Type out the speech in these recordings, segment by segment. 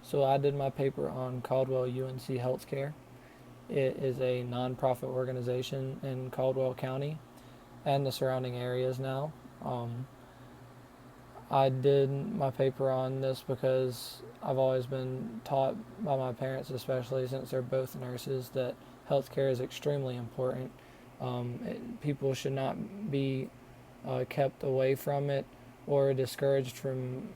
So I did my paper on Caldwell UNC Healthcare. It is a nonprofit organization in Caldwell County and the surrounding areas now. Um, I did my paper on this because I've always been taught by my parents, especially since they're both nurses, that healthcare is extremely important. People should not be kept away from it or discouraged from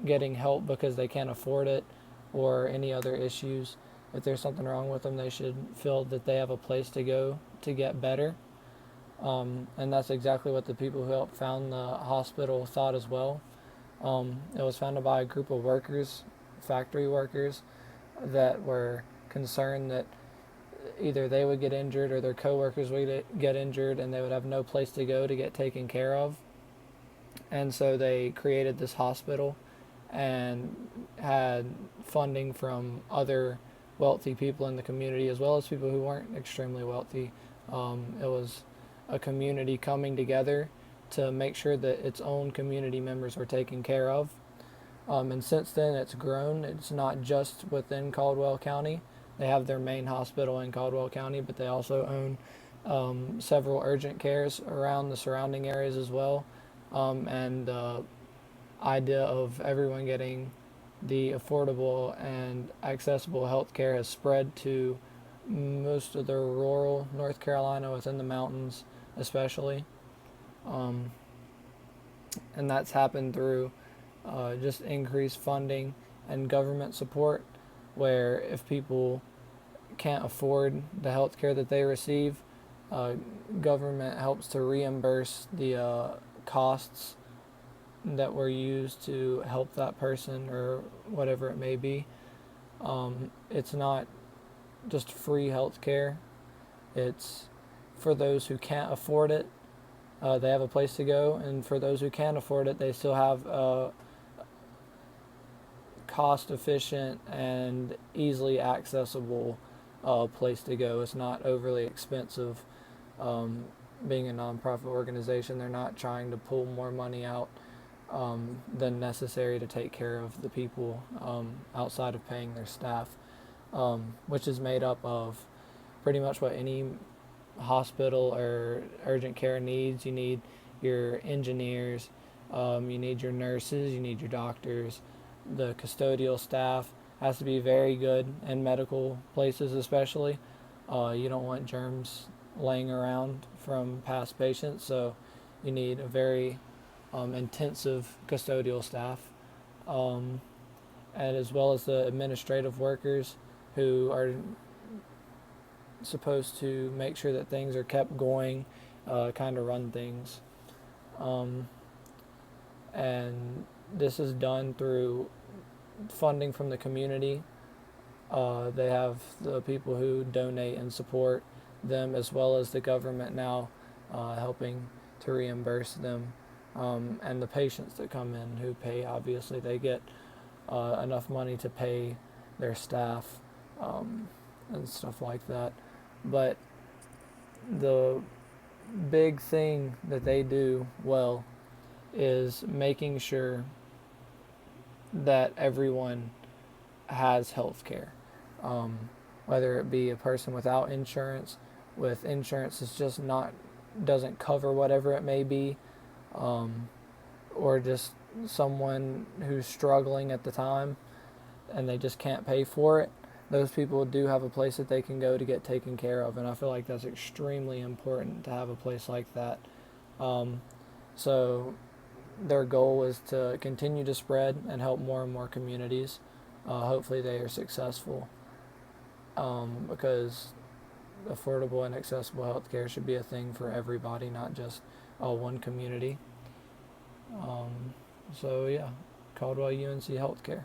getting help because they can't afford it or any other issues. If there's something wrong with them, they should feel that they have a place to go to get better. And that's exactly what the people who helped found the hospital thought as well. It was founded by a group of workers, factory workers, that were concerned that either they would get injured or their coworkers would get injured and they would have no place to go to get taken care of. And so they created this hospital and had funding from other wealthy people in the community as well as people who weren't extremely wealthy. It was a community coming together to make sure that its own community members were taken care of. And since then, it's grown. It's not just within Caldwell County. They have their main hospital in Caldwell County, but they also own several urgent cares around the surrounding areas as well. And the idea of everyone getting the affordable and accessible health care has spread to most of the rural North Carolina within the mountains, especially. Um, and that's happened through just increased funding and government support, where if people can't afford the health care that they receive, uh, government helps to reimburse the costs that were used to help that person or whatever it may be. It's not just free health care, it's for those who can't afford it. They have a place to go, and for those who can afford it, they still have a cost efficient and easily accessible place to go. It's not overly expensive. Being a nonprofit organization, they're not trying to pull more money out than necessary to take care of the people outside of paying their staff, which is made up of pretty much what any hospital or urgent care needs. You need your engineers, you need your nurses, you need your doctors. The custodial staff has to be very good in medical places, especially. You don't want germs laying around from past patients, so you need a very intensive custodial staff, um, and as well as the administrative workers who are supposed to make sure that things are kept going, kind of run things. Um, and this is done through funding from the community. They have the people who donate and support them, as well as the government now helping to reimburse them. And the patients that come in who pay, obviously, they get enough money to pay their staff and stuff like that. But the big thing that they do well is making sure that everyone has health care. Whether it be a person without insurance, with insurance it's just not doesn't cover whatever it may be, or just someone who's struggling at the time and they just can't pay for it. Those people do have a place that they can go to get taken care of, and I feel like that's extremely important to have a place like that. So their goal is to continue to spread and help more and more communities. Hopefully they are successful, because affordable and accessible healthcare should be a thing for everybody, not just one community. So yeah, Caldwell UNC Healthcare.